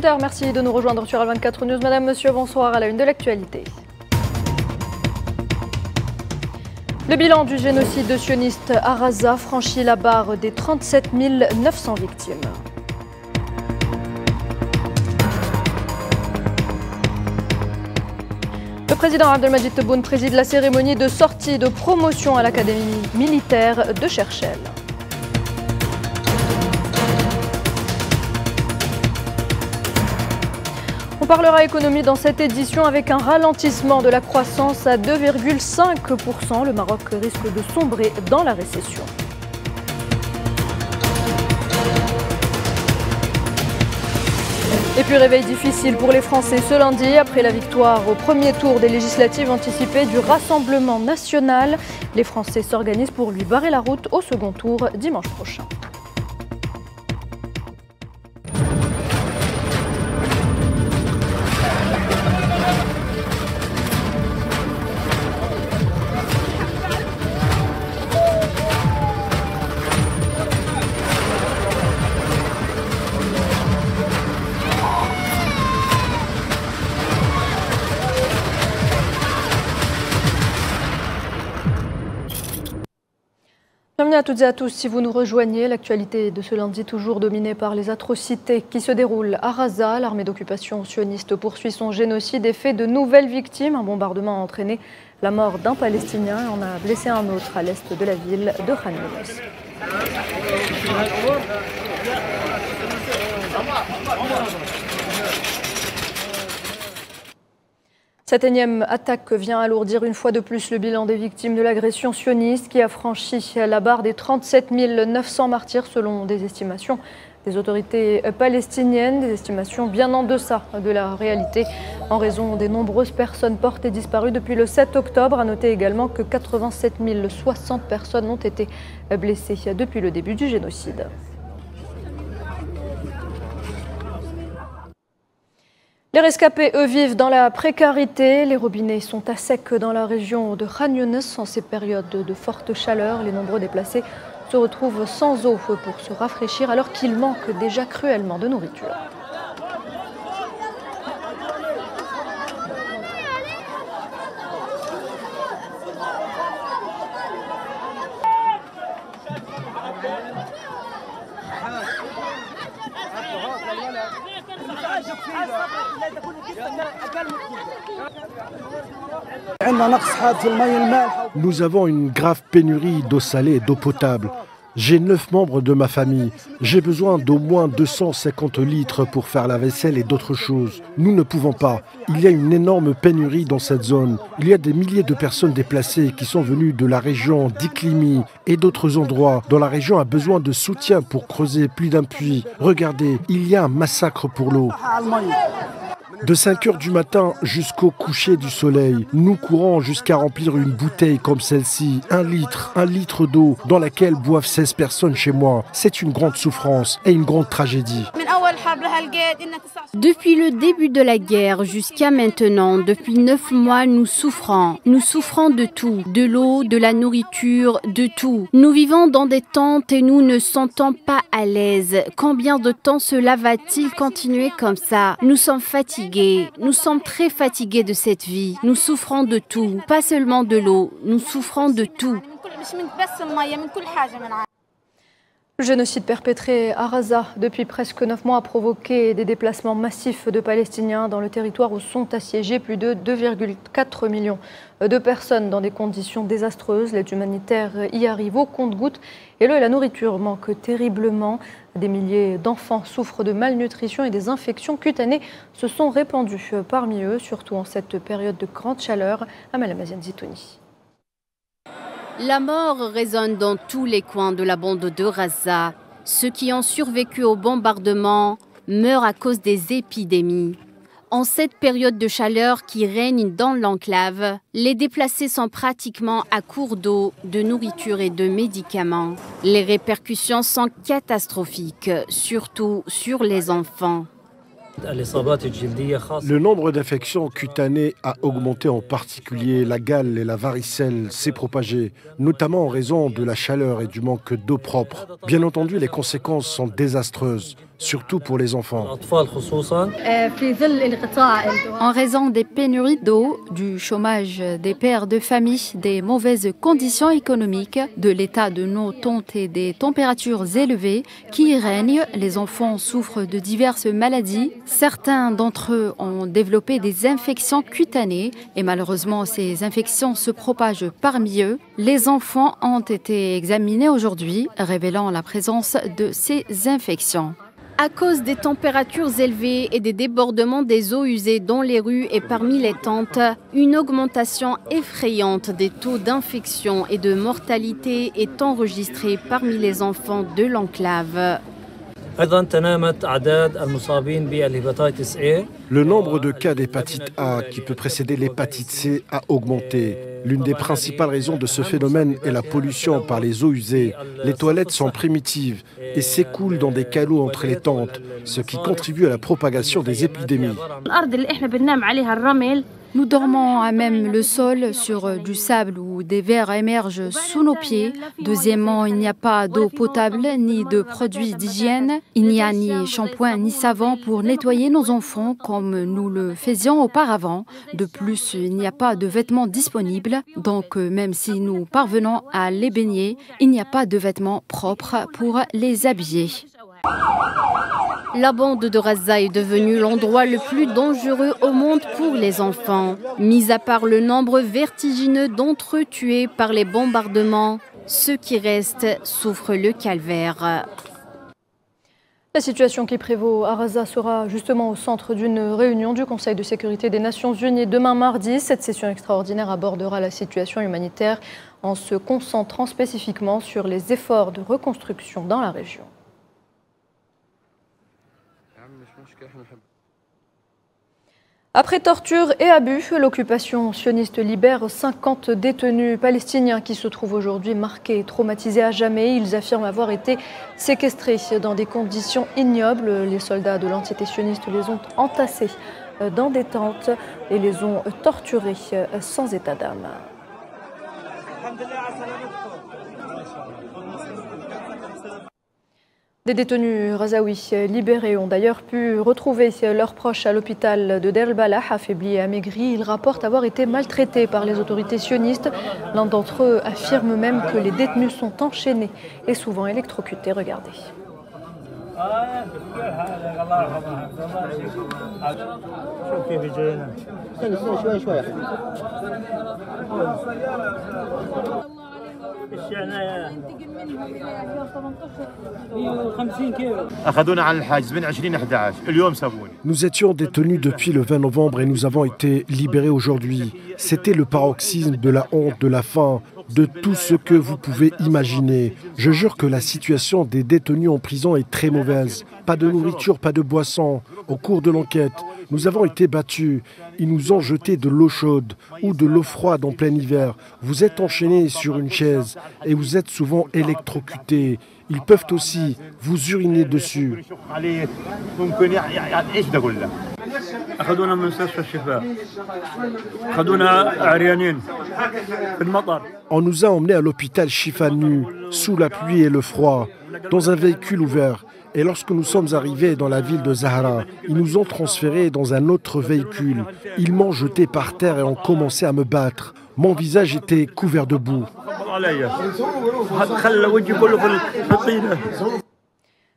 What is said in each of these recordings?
18h, merci de nous rejoindre sur Al24 News. Madame, monsieur, bonsoir à la une de l'actualité. Le bilan du génocide sioniste à Gaza franchit la barre des 37 900 victimes. Le président Abdelmadjid Tebboune préside la cérémonie de sortie de promotion à l'Académie militaire de Cherchell. On parlera économie dans cette édition avec un ralentissement de la croissance à 2,5%. Le Maroc risque de sombrer dans la récession. Et puis réveil difficile pour les Français ce lundi après la victoire au premier tour des législatives anticipées du Rassemblement national. Les Français s'organisent pour lui barrer la route au second tour dimanche prochain. Bienvenue à toutes et à tous. Si vous nous rejoignez, l'actualité de ce lundi toujours dominée par les atrocités qui se déroulent à Gaza. L'armée d'occupation sioniste poursuit son génocide et fait de nouvelles victimes. Un bombardement a entraîné la mort d'un Palestinien et en a blessé un autre à l'est de la ville de Khan Younis. Cette énième attaque vient alourdir une fois de plus le bilan des victimes de l'agression sioniste qui a franchi la barre des 37 900 martyrs selon des estimations des autorités palestiniennes, des estimations bien en deçà de la réalité en raison des nombreuses personnes portées disparues depuis le 7 octobre. À noter également que 87 060 personnes ont été blessées depuis le début du génocide. Les rescapés, eux, vivent dans la précarité. Les robinets sont à sec dans la région de Khan Younis. En ces périodes de forte chaleur, les nombreux déplacés se retrouvent sans eau pour se rafraîchir alors qu'il manque déjà cruellement de nourriture. Nous avons une grave pénurie d'eau salée et d'eau potable. J'ai 9 membres de ma famille. J'ai besoin d'au moins 250 litres pour faire la vaisselle et d'autres choses. Nous ne pouvons pas. Il y a une énorme pénurie dans cette zone. Il y a des milliers de personnes déplacées qui sont venues de la région d'Iklimi et d'autres endroits dont la région a besoin de soutien pour creuser plus d'un puits. Regardez, il y a un massacre pour l'eau. De 5 heures du matin jusqu'au coucher du soleil, nous courons jusqu'à remplir une bouteille comme celle-ci, 1 litre d'eau dans laquelle boivent 16 personnes chez moi. C'est une grande souffrance et une grande tragédie. Depuis le début de la guerre jusqu'à maintenant, depuis 9 mois, nous souffrons. Nous souffrons de tout, de l'eau, de la nourriture, de tout. Nous vivons dans des tentes et nous ne sentons pas à l'aise. Combien de temps cela va-t-il continuer comme ça? Nous sommes fatigués. Nous sommes très fatigués de cette vie. Nous souffrons de tout, pas seulement de l'eau. Nous souffrons de tout. Le génocide perpétré à Gaza depuis presque 9 mois a provoqué des déplacements massifs de Palestiniens dans le territoire où sont assiégés plus de 2,4 millions de personnes dans des conditions désastreuses. L'aide humanitaire y arrive au compte-gouttes et l'eau et la nourriture manquent terriblement. Des milliers d'enfants souffrent de malnutrition et des infections cutanées se sont répandues parmi eux, surtout en cette période de grande chaleur. Amal Amaziane Zitouni. La mort résonne dans tous les coins de la bande de Gaza. Ceux qui ont survécu au bombardement meurent à cause des épidémies. En cette période de chaleur qui règne dans l'enclave, les déplacés sont pratiquement à court d'eau, de nourriture et de médicaments. Les répercussions sont catastrophiques, surtout sur les enfants. Le nombre d'infections cutanées a augmenté, en particulier la gale et la varicelle s'est propagée, notamment en raison de la chaleur et du manque d'eau propre. Bien entendu, les conséquences sont désastreuses. surtout pour les enfants. En raison des pénuries d'eau, du chômage des pères de famille, des mauvaises conditions économiques, de l'état de nos tentes et des températures élevées qui y règnent, les enfants souffrent de diverses maladies. Certains d'entre eux ont développé des infections cutanées et malheureusement ces infections se propagent parmi eux. Les enfants ont été examinés aujourd'hui, révélant la présence de ces infections. À cause des températures élevées et des débordements des eaux usées dans les rues et parmi les tentes, une augmentation effrayante des taux d'infection et de mortalité est enregistrée parmi les enfants de l'enclave. Le nombre de cas d'hépatite A qui peut précéder l'hépatite C a augmenté. L'une des principales raisons de ce phénomène est la pollution par les eaux usées. Les toilettes sont primitives et s'écoulent dans des calots entre les tentes, ce qui contribue à la propagation des épidémies. Nous dormons à même le sol sur du sable où des vers émergent sous nos pieds. Deuxièmement, il n'y a pas d'eau potable ni de produits d'hygiène. Il n'y a ni shampoing ni savon pour nettoyer nos enfants comme nous le faisions auparavant. De plus, il n'y a pas de vêtements disponibles. Donc, même si nous parvenons à les baigner, il n'y a pas de vêtements propres pour les habiller. La bande de Raza est devenue l'endroit le plus dangereux au monde pour les enfants. Mis à part le nombre vertigineux d'entre eux tués par les bombardements, ceux qui restent souffrent le calvaire. La situation qui prévaut à Raza sera justement au centre d'une réunion du Conseil de sécurité des Nations Unies demain mardi. Cette session extraordinaire abordera la situation humanitaire en se concentrant spécifiquement sur les efforts de reconstruction dans la région. Après torture et abus, l'occupation sioniste libère 50 détenus palestiniens qui se trouvent aujourd'hui marqués et traumatisés à jamais. Ils affirment avoir été séquestrés dans des conditions ignobles. Les soldats de l'entité sioniste les ont entassés dans des tentes et les ont torturés sans état d'âme. Des détenus razaouis libérés ont d'ailleurs pu retrouver leurs proches à l'hôpital de Deir el-Balah, affaiblis et amaigris. Ils rapportent avoir été maltraités par les autorités sionistes. L'un d'entre eux affirme même que les détenus sont enchaînés et souvent électrocutés. Regardez. Nous étions détenus depuis le 20 novembre et nous avons été libérés aujourd'hui. C'était le paroxysme de la honte, de la faim, de tout ce que vous pouvez imaginer. Je jure que la situation des détenus en prison est très mauvaise. Pas de nourriture, pas de boisson. Au cours de l'enquête, nous avons été battus. Ils nous ont jeté de l'eau chaude ou de l'eau froide en plein hiver. Vous êtes enchaînés sur une chaise et vous êtes souvent électrocutés. Ils peuvent aussi vous uriner dessus. On nous a emmenés à l'hôpital Shifa nu, sous la pluie et le froid, dans un véhicule ouvert. Et lorsque nous sommes arrivés dans la ville de Zahra, ils nous ont transférés dans un autre véhicule. Ils m'ont jeté par terre et ont commencé à me battre. Mon visage était couvert de boue.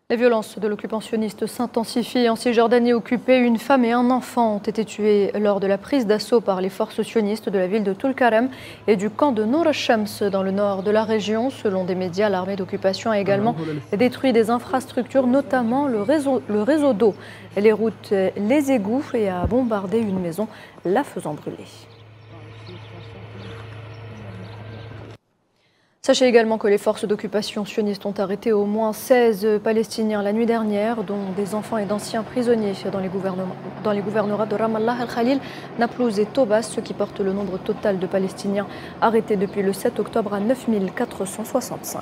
Les violences de l'occupant sioniste s'intensifient. En Cisjordanie occupée, une femme et un enfant ont été tués lors de la prise d'assaut par les forces sionistes de la ville de Tulkarem et du camp de Nour al-Shams dans le nord de la région. Selon des médias, l'armée d'occupation a également détruit des infrastructures, notamment le réseau d'eau, les routes, les égouts et a bombardé une maison, la faisant brûler. Sachez également que les forces d'occupation sionistes ont arrêté au moins 16 Palestiniens la nuit dernière, dont des enfants et d'anciens prisonniers dans les gouvernorats de Ramallah, El-Khalil, Naplouse et Tobas, ce qui porte le nombre total de Palestiniens arrêtés depuis le 7 octobre à 9 465.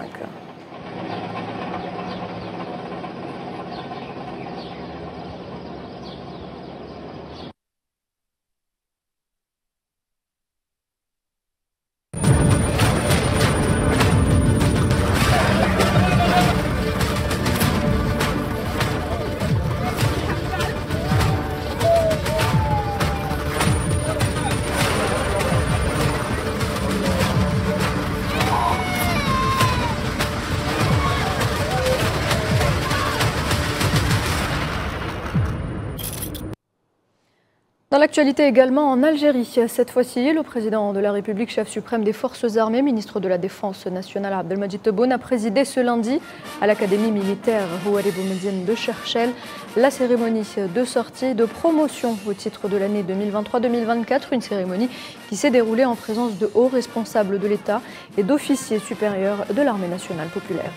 Dans l'actualité également en Algérie, cette fois-ci, le président de la République, chef suprême des forces armées, ministre de la Défense nationale Abdelmadjid Tebboune a présidé ce lundi à l'Académie militaire Houari Boumediene de Cherchell la cérémonie de sortie de promotion au titre de l'année 2023-2024, une cérémonie qui s'est déroulée en présence de hauts responsables de l'État et d'officiers supérieurs de l'armée nationale populaire.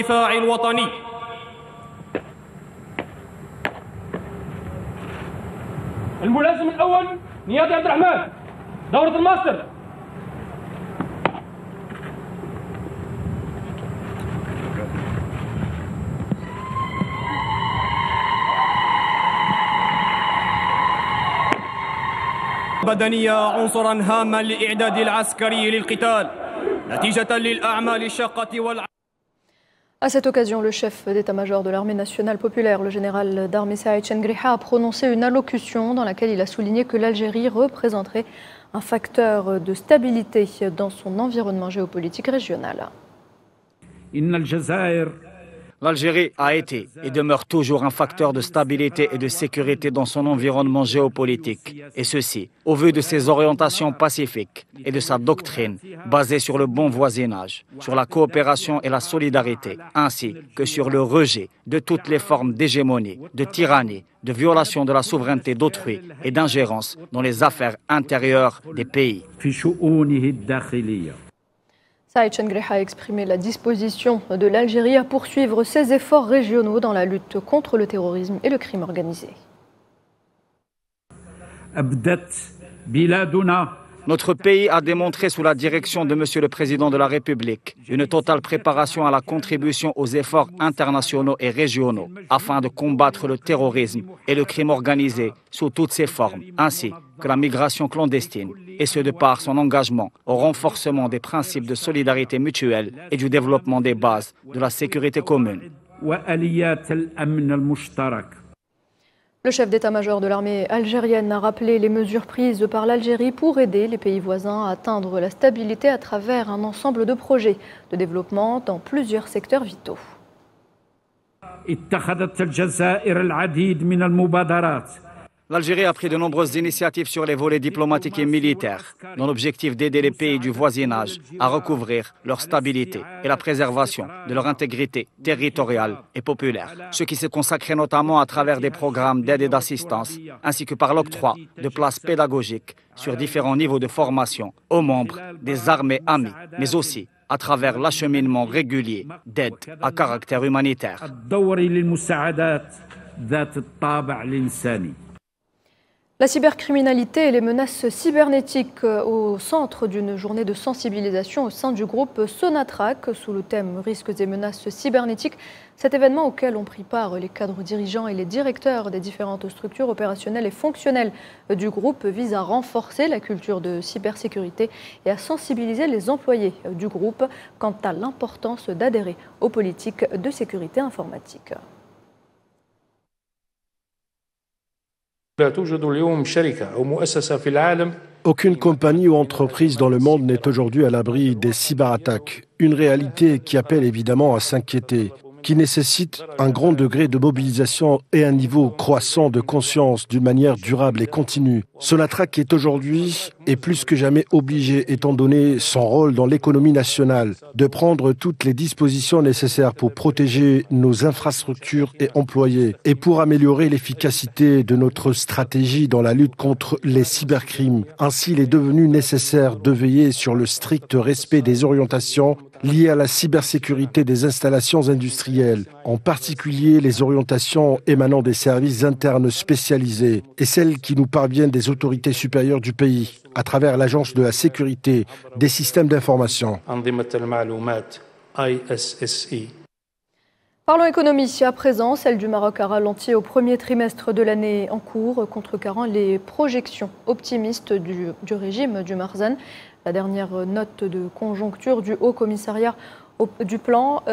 الدفاع الوطني. الملازم الأول نيادي عبد الرحمن، دورة الماستر. بدنية عنصرا هاما للإعداد العسكري للقتال نتيجة للأعمال الشاقة والعمل. À cette occasion, le chef d'état-major de l'armée nationale populaire, le général d'armée Saïd Chengriha, a prononcé une allocution dans laquelle il a souligné que l'Algérie représenterait un facteur de stabilité dans son environnement géopolitique régional. L'Algérie a été et demeure toujours un facteur de stabilité et de sécurité dans son environnement géopolitique, et ceci au vu de ses orientations pacifiques et de sa doctrine basée sur le bon voisinage, sur la coopération et la solidarité, ainsi que sur le rejet de toutes les formes d'hégémonie, de tyrannie, de violation de la souveraineté d'autrui et d'ingérence dans les affaires intérieures des pays. Saïd Chengriha a exprimé la disposition de l'Algérie à poursuivre ses efforts régionaux dans la lutte contre le terrorisme et le crime organisé. Notre pays a démontré sous la direction de Monsieur le Président de la République une totale préparation à la contribution aux efforts internationaux et régionaux afin de combattre le terrorisme et le crime organisé sous toutes ses formes, ainsi que la migration clandestine, et ce de par son engagement au renforcement des principes de solidarité mutuelle et du développement des bases de la sécurité commune. Le chef d'état-major de l'armée algérienne a rappelé les mesures prises par l'Algérie pour aider les pays voisins à atteindre la stabilité à travers un ensemble de projets de développement dans plusieurs secteurs vitaux. L'Algérie a pris de nombreuses initiatives sur les volets diplomatiques et militaires, dans l'objectif d'aider les pays du voisinage à recouvrir leur stabilité et la préservation de leur intégrité territoriale et populaire. Ce qui s'est consacré notamment à travers des programmes d'aide et d'assistance, ainsi que par l'octroi de places pédagogiques sur différents niveaux de formation aux membres des armées amies, mais aussi à travers l'acheminement régulier d'aide à caractère humanitaire. La cybercriminalité et les menaces cybernétiques au centre d'une journée de sensibilisation au sein du groupe Sonatrach sous le thème risques et menaces cybernétiques. Cet événement auquel ont pris part les cadres dirigeants et les directeurs des différentes structures opérationnelles et fonctionnelles du groupe vise à renforcer la culture de cybersécurité et à sensibiliser les employés du groupe quant à l'importance d'adhérer aux politiques de sécurité informatique. Aucune compagnie ou entreprise dans le monde n'est aujourd'hui à l'abri des cyberattaques. Une réalité qui appelle évidemment à s'inquiéter, qui nécessite un grand degré de mobilisation et un niveau croissant de conscience d'une manière durable et continue. Sonatrach est aujourd'hui et plus que jamais obligé, étant donné son rôle dans l'économie nationale, de prendre toutes les dispositions nécessaires pour protéger nos infrastructures et employés et pour améliorer l'efficacité de notre stratégie dans la lutte contre les cybercrimes. Ainsi, il est devenu nécessaire de veiller sur le strict respect des orientations liées à la cybersécurité des installations industrielles, en particulier les orientations émanant des services internes spécialisés et celles qui nous parviennent des les autorités supérieures du pays, à travers l'Agence de la sécurité des systèmes d'information. Parlons économie à présent. Celle du Maroc a ralenti au premier trimestre de l'année en cours, contrecarrant les projections optimistes du régime du Marzan. La dernière note de conjoncture du Haut Commissariat du plan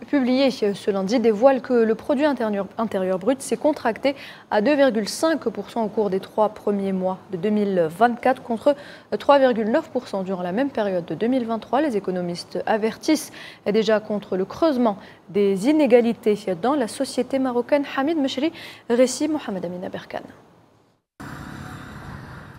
publiée ce lundi dévoile que le produit intérieur brut s'est contracté à 2,5% au cours des 3 premiers mois de 2024 contre 3,9% durant la même période de 2023. Les économistes avertissent déjà contre le creusement des inégalités dans la société marocaine. Hamid Mechri, récit Mohamed Amin Aberkan.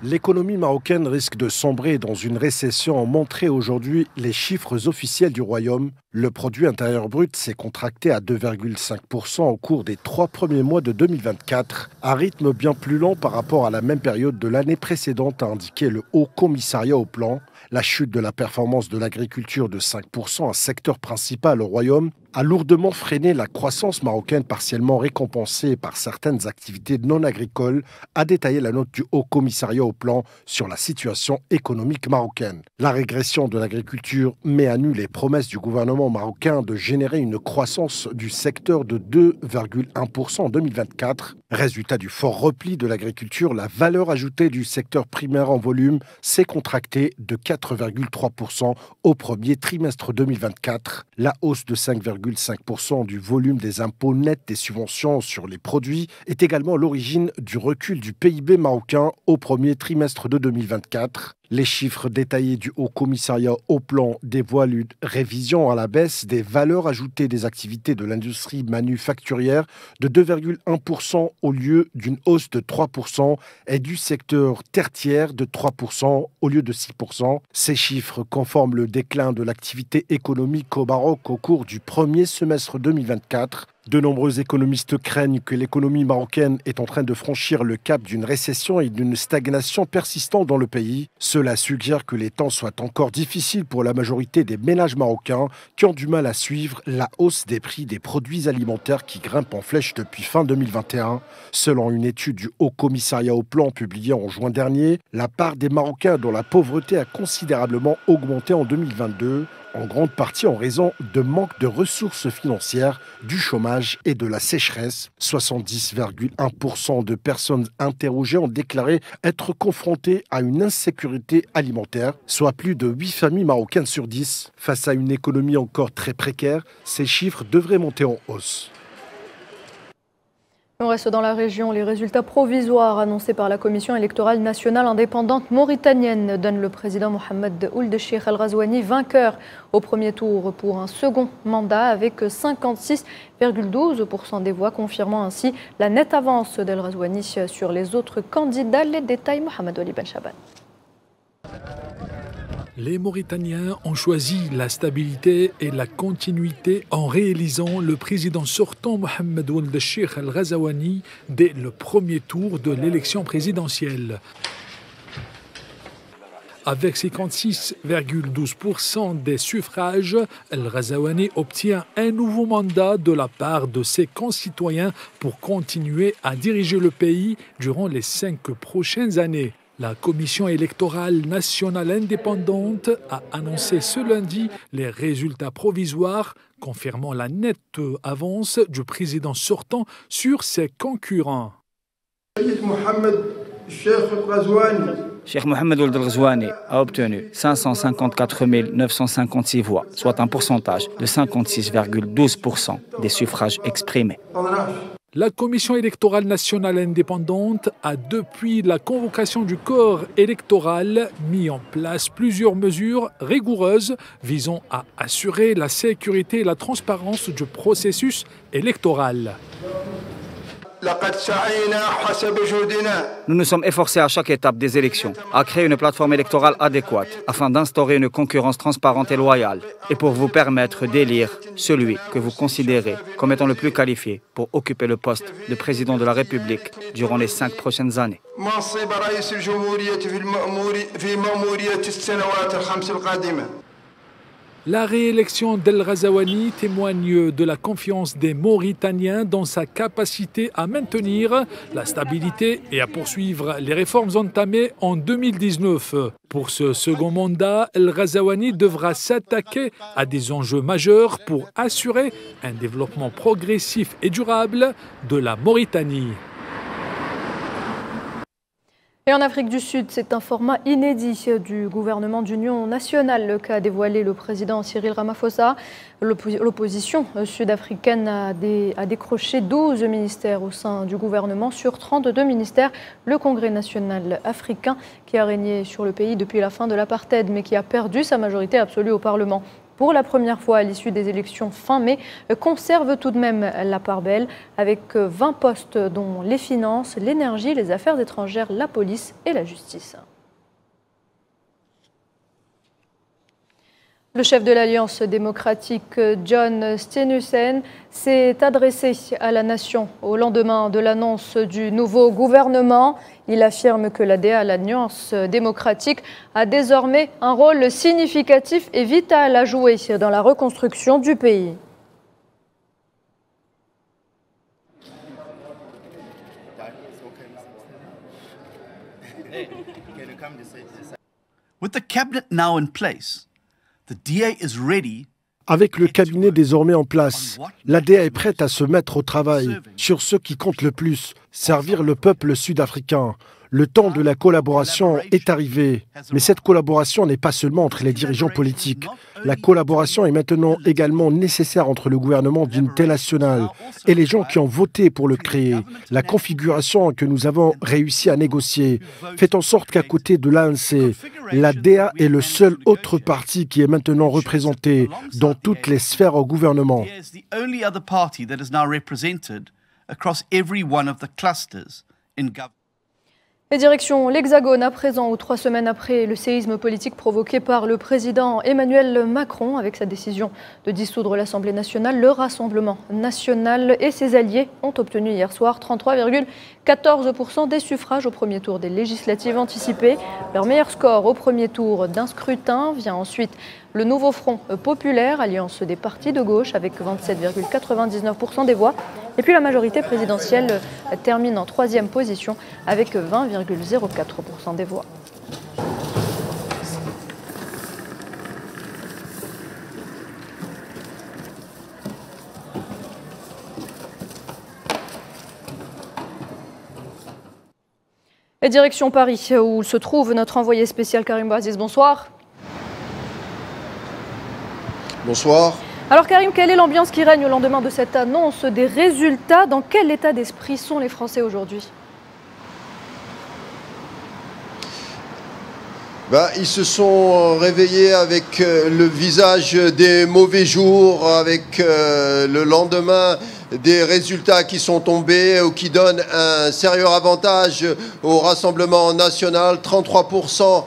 L'économie marocaine risque de sombrer dans une récession, ont montré aujourd'hui les chiffres officiels du royaume. Le produit intérieur brut s'est contracté à 2,5% au cours des 3 premiers mois de 2024, un rythme bien plus lent par rapport à la même période de l'année précédente, a indiqué le Haut Commissariat au plan. La chute de la performance de l'agriculture de 5%, un secteur principal au royaume, a lourdement freiné la croissance marocaine, partiellement récompensée par certaines activités non agricoles, a détaillé la note du Haut Commissariat au plan sur la situation économique marocaine. La régression de l'agriculture met à nu les promesses du gouvernement marocain de générer une croissance du secteur de 2,1% en 2024. Résultat du fort repli de l'agriculture, la valeur ajoutée du secteur primaire en volume s'est contractée de 4,3% au premier trimestre 2024. La hausse de 5,5% du volume des impôts nets des subventions sur les produits est également l'origine du recul du PIB marocain au premier trimestre de 2024. Les chiffres détaillés du Haut Commissariat au plan dévoilent une révision à la baisse des valeurs ajoutées des activités de l'industrie manufacturière de 2,1% au lieu d'une hausse de 3% et du secteur tertiaire de 3% au lieu de 6%. Ces chiffres conforment le déclin de l'activité économique au Maroc au cours du premier semestre 2024. De nombreux économistes craignent que l'économie marocaine est en train de franchir le cap d'une récession et d'une stagnation persistante dans le pays. Cela suggère que les temps soient encore difficiles pour la majorité des ménages marocains qui ont du mal à suivre la hausse des prix des produits alimentaires qui grimpent en flèche depuis fin 2021. Selon une étude du Haut Commissariat au plan publiée en juin dernier, la part des Marocains dont la pauvreté a considérablement augmenté en 2022, en grande partie en raison de manque de ressources financières, du chômage et de la sécheresse. 70,1% de personnes interrogées ont déclaré être confrontées à une insécurité alimentaire, soit plus de 8 familles marocaines sur 10. Face à une économie encore très précaire, ces chiffres devraient monter en hausse. On reste dans la région. Les résultats provisoires annoncés par la Commission électorale nationale indépendante mauritanienne donnent le président Mohamed Ould Cheikh El Ghazouani vainqueur au premier tour pour un second mandat avec 56,12% des voix, confirmant ainsi la nette avance d'El Ghazouani sur les autres candidats. Les détails, Mohamed Wali Ben Chaban. Les Mauritaniens ont choisi la stabilité et la continuité en réélisant le président sortant Mohamed Ould Cheikh El Ghazouani dès le premier tour de l'élection présidentielle. Avec 56,12% des suffrages, El Ghazouani obtient un nouveau mandat de la part de ses concitoyens pour continuer à diriger le pays durant les 5 prochaines années. La Commission électorale nationale indépendante a annoncé ce lundi les résultats provisoires, confirmant la nette avance du président sortant sur ses concurrents. Cheikh Mohamed Ould Ghazouani a obtenu 554 956 voix, soit un pourcentage de 56,12% des suffrages exprimés. La Commission électorale nationale indépendante a, depuis la convocation du corps électoral, mis en place plusieurs mesures rigoureuses visant à assurer la sécurité et la transparence du processus électoral. Nous nous sommes efforcés à chaque étape des élections à créer une plateforme électorale adéquate afin d'instaurer une concurrence transparente et loyale et pour vous permettre d'élire celui que vous considérez comme étant le plus qualifié pour occuper le poste de président de la République durant les 5 prochaines années. La réélection d'El Ghazouani témoigne de la confiance des Mauritaniens dans sa capacité à maintenir la stabilité et à poursuivre les réformes entamées en 2019. Pour ce second mandat, El Ghazouani devra s'attaquer à des enjeux majeurs pour assurer un développement progressif et durable de la Mauritanie. Et en Afrique du Sud, c'est un format inédit du gouvernement d'union nationale qu'a dévoilé le président Cyril Ramaphosa. L'opposition sud-africaine a décroché 12 ministères au sein du gouvernement sur 32 ministères. Le Congrès national africain, qui a régné sur le pays depuis la fin de l'apartheid, mais qui a perdu sa majorité absolue au Parlement pour la première fois à l'issue des élections fin mai, conserve tout de même la part belle avec 20 postes dont les finances, l'énergie, les affaires étrangères, la police et la justice. Le chef de l'Alliance démocratique, John Steenhuisen, s'est adressé à la nation au lendemain de l'annonce du nouveau gouvernement. Il affirme que l'Alliance démocratique a désormais un rôle significatif et vital à jouer dans la reconstruction du pays. With the cabinet now in place, the DA is ready. Avec le cabinet désormais en place, l'ADA est prête à se mettre au travail sur ce qui compte le plus, servir le peuple sud-africain. Le temps de la collaboration est arrivé, mais cette collaboration n'est pas seulement entre les dirigeants politiques. La collaboration est maintenant également nécessaire entre le gouvernement d'unité nationale et les gens qui ont voté pour le créer. La configuration que nous avons réussi à négocier fait en sorte qu'à côté de l'ANC, l'ADA est le seul autre parti qui est maintenant représenté dans toutes les sphères au gouvernement. Et direction l'Hexagone à présent, où 3 semaines après le séisme politique provoqué par le président Emmanuel Macron, avec sa décision de dissoudre l'Assemblée nationale, le Rassemblement national et ses alliés ont obtenu hier soir 33,14% des suffrages au premier tour des législatives anticipées. Leur meilleur score au premier tour d'un scrutin vient ensuite le nouveau Front populaire, alliance des partis de gauche, avec 27,99% des voix. Et puis la majorité présidentielle termine en 3e position avec 20,04% des voix. Et direction Paris, où se trouve notre envoyé spécial Karim Bouaziz. Bonsoir. Bonsoir. Alors Karim, quelle est l'ambiance qui règne au lendemain de cette annonce des résultats? Dans quel état d'esprit sont les Français aujourd'hui? Ils se sont réveillés avec le visage des mauvais jours, avec le lendemain des résultats qui sont tombés ou qui donnent un sérieux avantage au Rassemblement national, 33%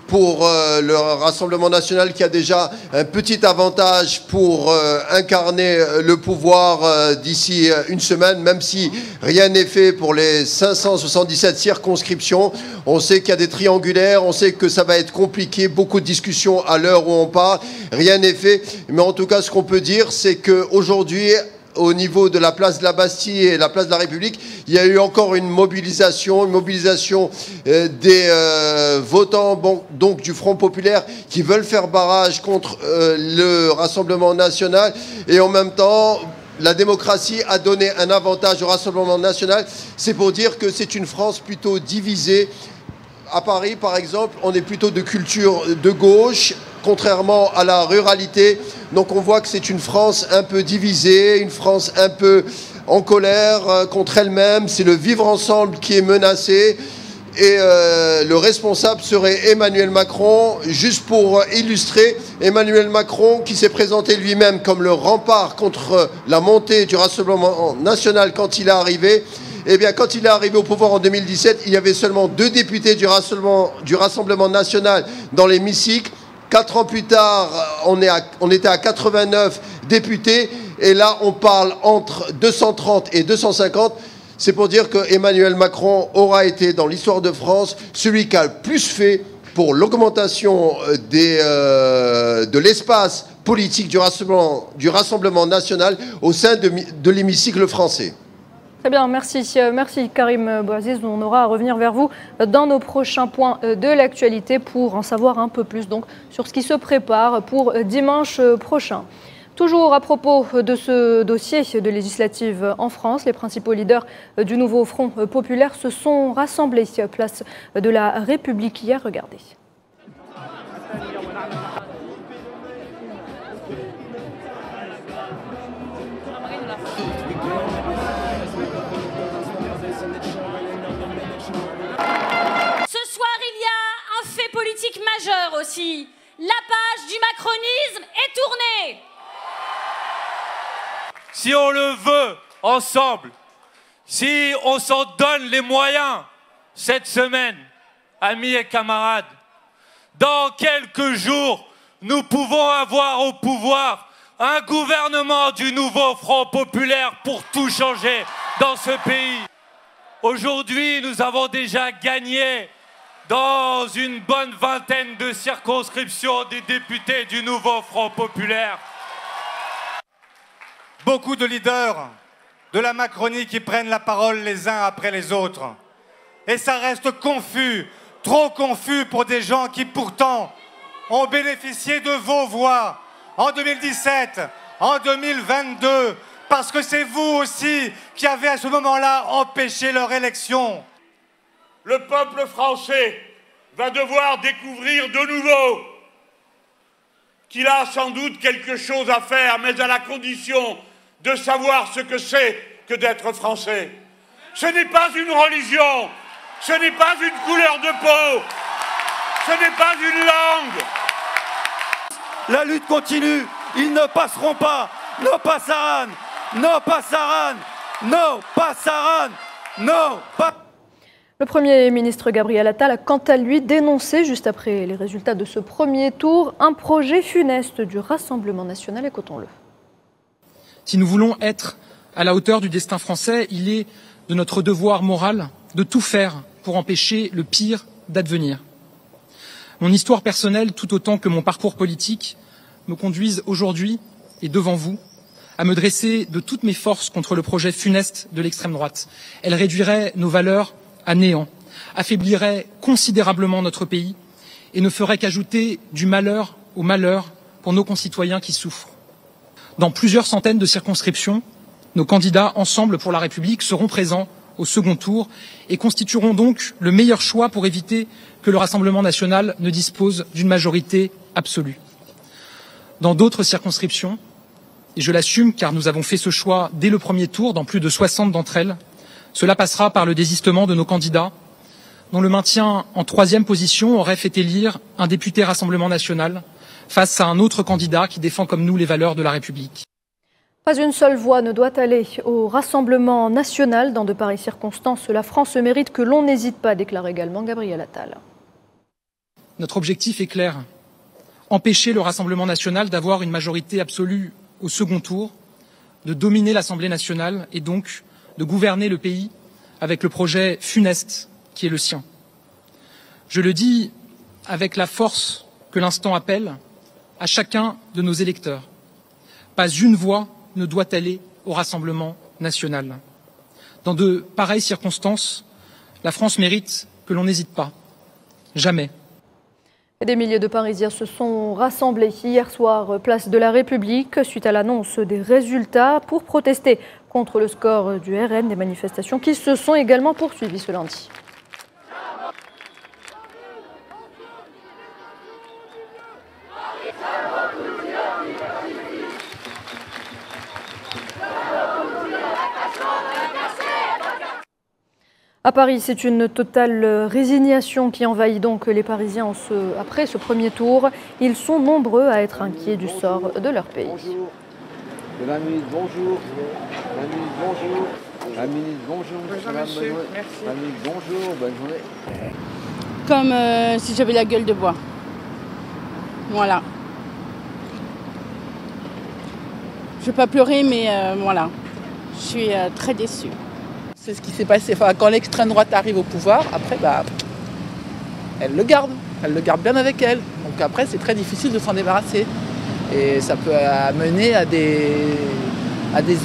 pour le Rassemblement national qui a déjà un petit avantage pour incarner le pouvoir d'ici une semaine, même si rien n'est fait pour les 577 circonscriptions. On sait qu'il y a des triangulaires, on sait que ça va être compliqué, beaucoup de discussions à l'heure où on part. Rien n'est fait, mais en tout cas, ce qu'on peut dire, c'est qu'aujourd'hui, au niveau de la place de la Bastille et la place de la République, il y a eu encore une mobilisation des votants donc du Front populaire qui veulent faire barrage contre le Rassemblement national. Et en même temps, la démocratie a donné un avantage au Rassemblement national. C'est pour dire que c'est une France plutôt divisée. À Paris, par exemple, on est plutôt de culture de gauche, contrairement à la ruralité. Donc on voit que c'est une France un peu divisée, une France un peu en colère contre elle-même. C'est le vivre ensemble qui est menacé. Et le responsable serait Emmanuel Macron. Juste pour illustrer, Emmanuel Macron qui s'est présenté lui-même comme le rempart contre la montée du Rassemblement national quand il est arrivé. Eh bien, quand il est arrivé au pouvoir en 2017, il y avait seulement 2 députés du Rassemblement national dans l'hémicycle. 4 ans plus tard, on était à 89 députés. Et là, on parle entre 230 et 250. C'est pour dire que Emmanuel Macron aura été, dans l'histoire de France, celui qui a le plus fait pour l'augmentation de l'espace politique du Rassemblement national au sein de l'hémicycle français. Très bien, merci Karim Bouaziz. On aura à revenir vers vous dans nos prochains points de l'actualité pour en savoir un peu plus donc, sur ce qui se prépare pour dimanche prochain. Toujours à propos de ce dossier de législative en France, les principaux leaders du nouveau Front populaire se sont rassemblés place de la République hier. Regardez. Ce soir, il y a un fait politique majeur aussi. La page du macronisme est tournée. Si on le veut, ensemble, si on s'en donne les moyens, cette semaine, amis et camarades, dans quelques jours, nous pouvons avoir au pouvoir un gouvernement du nouveau Front populaire pour tout changer dans ce pays. Aujourd'hui, nous avons déjà gagné dans une bonne vingtaine de circonscriptions des députés du nouveau Front populaire. Beaucoup de leaders de la Macronie qui prennent la parole les uns après les autres. Et ça reste confus, trop confus pour des gens qui pourtant ont bénéficié de vos voix en 2017, en 2022, parce que c'est vous aussi qui avez à ce moment-là empêché leur élection. Le peuple français va devoir découvrir de nouveau qu'il a sans doute quelque chose à faire, mais à la condition de savoir ce que c'est que d'être français. Ce n'est pas une religion, ce n'est pas une couleur de peau, ce n'est pas une langue. La lutte continue, ils ne passeront pas. No passaran, no passaran, no passaran, no passaran. Le Premier ministre Gabriel Attal a quant à lui dénoncé, juste après les résultats de ce premier tour, un projet funeste du Rassemblement national. Écoutons-le. Si nous voulons être à la hauteur du destin français, il est de notre devoir moral de tout faire pour empêcher le pire d'advenir. Mon histoire personnelle, tout autant que mon parcours politique, me conduisent aujourd'hui et devant vous à me dresser de toutes mes forces contre le projet funeste de l'extrême droite. Elle réduirait nos valeurs à néant, affaiblirait considérablement notre pays et ne ferait qu'ajouter du malheur au malheur pour nos concitoyens qui souffrent. Dans plusieurs centaines de circonscriptions, nos candidats Ensemble pour la République seront présents au second tour et constitueront donc le meilleur choix pour éviter que le Rassemblement national ne dispose d'une majorité absolue. Dans d'autres circonscriptions, et je l'assume car nous avons fait ce choix dès le premier tour dans plus de 60 d'entre elles, cela passera par le désistement de nos candidats, dont le maintien en troisième position aurait fait élire un député Rassemblement national face à un autre candidat qui défend comme nous les valeurs de la République. Pas une seule voix ne doit aller au Rassemblement national. Dans de pareilles circonstances, la France mérite que l'on n'hésite pas, déclare également Gabriel Attal. Notre objectif est clair. Empêcher le Rassemblement national d'avoir une majorité absolue au second tour, de dominer l'Assemblée nationale et donc de gouverner le pays avec le projet funeste qui est le sien. Je le dis avec la force que l'instant appelle à chacun de nos électeurs. Pas une voix ne doit aller au Rassemblement national. Dans de pareilles circonstances, la France mérite que l'on n'hésite pas. Jamais. Des milliers de Parisiens se sont rassemblés hier soir place de la République suite à l'annonce des résultats pour protester contre le score du RN. Des manifestations qui se sont également poursuivies ce lundi. À Paris, c'est une totale résignation qui envahit donc les Parisiens après ce premier tour. Ils sont nombreux à être inquiets du sort de leur pays. Bonjour. De la minute, bonjour. La minute, bonjour. La minute, bonjour. Bonjour, monsieur. Merci. La minute, bonjour. Bonne journée. Comme si j'avais la gueule de bois. Voilà. Je ne vais pas pleurer, mais voilà. Je suis très déçue. C'est ce qui s'est passé. Enfin, quand l'extrême droite arrive au pouvoir, après, elle le garde. Elle le garde bien avec elle. Donc après, c'est très difficile de s'en débarrasser. Et ça peut amener à des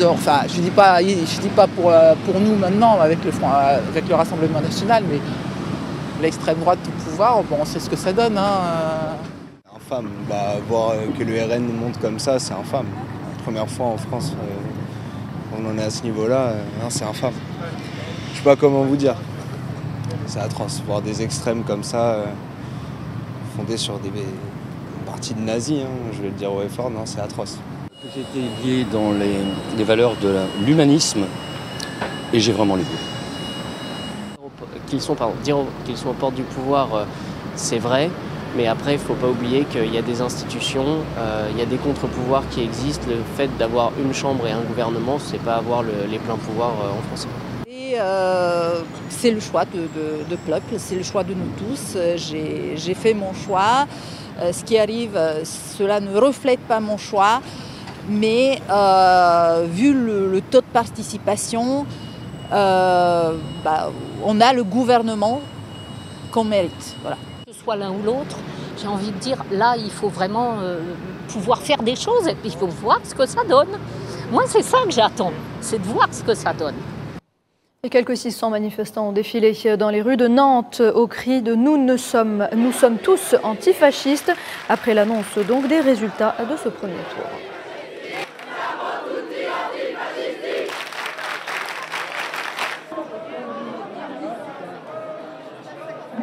ordres. Enfin, je dis pas pour nous maintenant avec le Rassemblement national, mais l'extrême droite au pouvoir, bon, on sait ce que ça donne. Infâme. Voir que le RN nous monte comme ça, c'est infâme. La première fois en France, on en est à ce niveau-là, c'est infâme. Je sais pas comment vous dire. C'est atroce. Voir des extrêmes comme ça, fondés sur des partis de nazis, je vais le dire haut et fort, non, c'est atroce. J'ai été lié dans les valeurs de l'humanisme et j'ai vraiment les goûts. Dire qu'ils sont aux portes du pouvoir, c'est vrai, mais après il ne faut pas oublier qu'il y a des institutions, il y a des contre-pouvoirs qui existent. Le fait d'avoir une chambre et un gouvernement, c'est pas avoir les pleins pouvoirs en France. Et c'est le choix de peuple, c'est le choix de nous tous. J'ai fait mon choix. Ce qui arrive, cela ne reflète pas mon choix, mais vu le taux de participation, on a le gouvernement qu'on mérite. Voilà. Que ce soit l'un ou l'autre, j'ai envie de dire, là, il faut vraiment pouvoir faire des choses et puis il faut voir ce que ça donne. Moi, c'est ça que j'attends, c'est de voir ce que ça donne. Et quelques 600 manifestants ont défilé dans les rues de Nantes au cri de « Nous sommes tous antifascistes » après l'annonce donc des résultats de ce premier tour.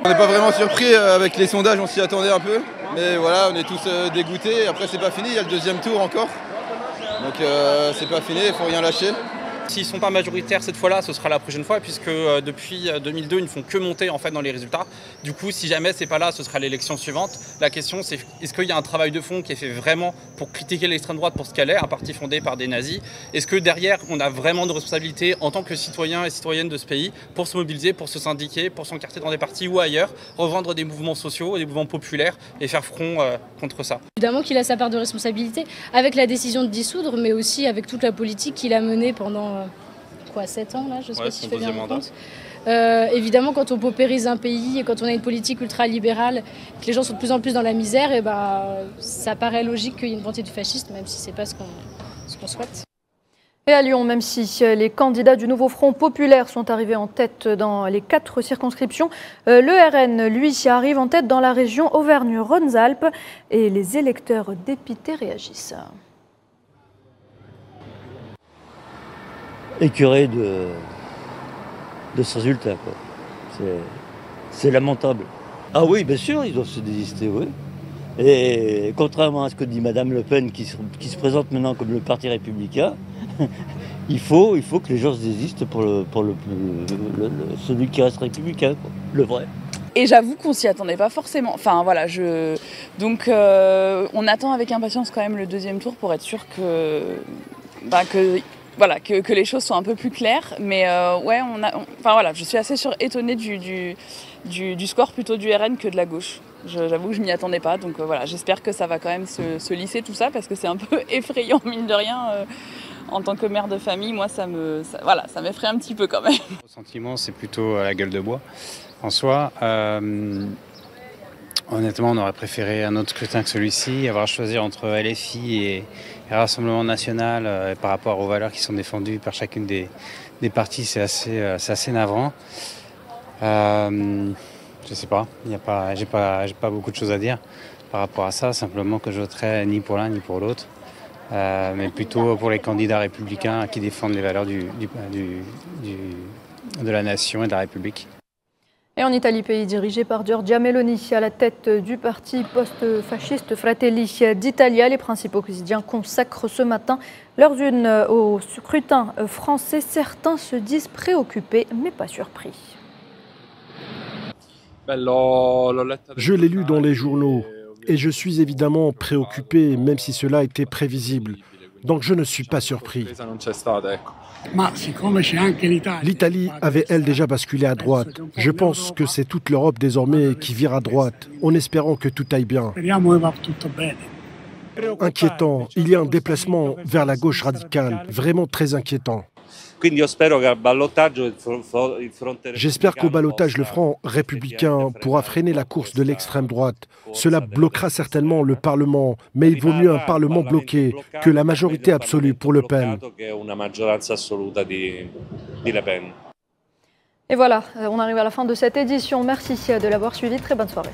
On n'est pas vraiment surpris avec les sondages, on s'y attendait un peu. Mais voilà, on est tous dégoûtés. Après, c'est pas fini, il y a le deuxième tour encore. Donc c'est pas fini, il faut rien lâcher. S'ils ne sont pas majoritaires cette fois-là, ce sera la prochaine fois, puisque depuis 2002, ils ne font que monter en fait, dans les résultats. Du coup, si jamais ce n'est pas là, ce sera l'élection suivante. La question, c'est est-ce qu'il y a un travail de fond qui est fait vraiment pour critiquer l'extrême droite pour ce qu'elle est, un parti fondé par des nazis? Est-ce que derrière, on a vraiment de responsabilité en tant que citoyens et citoyennes de ce pays pour se mobiliser, pour se syndiquer, pour s'encarter dans des partis ou ailleurs, revendre des mouvements sociaux, des mouvements populaires et faire front contre ça? Évidemment qu'il a sa part de responsabilité avec la décision de dissoudre, mais aussi avec toute la politique qu'il a menée pendant 7 ans là, je sais pas si je fais bien mon compte. Évidemment, quand on paupérise un pays et quand on a une politique ultra-libérale, que les gens sont de plus en plus dans la misère, et ça paraît logique qu'il y ait une montée du fascisme, même si c'est pas ce qu'on souhaite. Et à Lyon, même si les candidats du nouveau Front populaire sont arrivés en tête dans les 4 circonscriptions, le RN, lui, arrive en tête dans la région Auvergne-Rhône-Alpes et les électeurs dépités réagissent. Écœuré de ce résultat, quoi. C'est lamentable. Ah oui, bien sûr, ils doivent se désister, oui. Et contrairement à ce que dit Madame Le Pen, qui se présente maintenant comme le parti républicain, il faut que les gens se désistent pour celui qui reste républicain, quoi. Le vrai. Et j'avoue qu'on s'y attendait pas forcément. Enfin voilà, donc on attend avec impatience quand même le deuxième tour pour être sûr que les choses soient un peu plus claires. Mais ouais, je suis assez étonnée du score plutôt du RN que de la gauche. J'avoue que je m'y attendais pas. Donc voilà, j'espère que ça va quand même se lisser tout ça parce que c'est un peu effrayant, mine de rien. En tant que mère de famille, moi, ça m'effraie un petit peu quand même. Le sentiment, c'est plutôt la gueule de bois. En soi, honnêtement, on aurait préféré un autre scrutin que celui-ci. Avoir à choisir entre LFI et Rassemblement National par rapport aux valeurs qui sont défendues par chacune des partis, c'est assez navrant. Je sais pas, j'ai pas beaucoup de choses à dire par rapport à ça. Simplement que je voterai ni pour l'un ni pour l'autre. Mais plutôt pour les candidats républicains qui défendent les valeurs de la nation et de la République. Et en Italie, pays dirigé par Giorgia Meloni, à la tête du parti post-fasciste Fratelli d'Italia, les principaux quotidiens consacrent ce matin leur une au scrutin français. Certains se disent préoccupés, mais pas surpris. Je l'ai lu dans les journaux. Et je suis évidemment préoccupé, même si cela était prévisible. Donc je ne suis pas surpris. L'Italie avait, elle, déjà basculé à droite. Je pense que c'est toute l'Europe désormais qui vire à droite, en espérant que tout aille bien. Inquiétant, il y a un déplacement vers la gauche radicale, vraiment très inquiétant. J'espère qu'au ballotage, le Front républicain pourra freiner la course de l'extrême droite. Cela bloquera certainement le Parlement, mais il vaut mieux un Parlement bloqué que la majorité absolue pour Le Pen. Et voilà, on arrive à la fin de cette édition. Merci de l'avoir suivi. Très bonne soirée.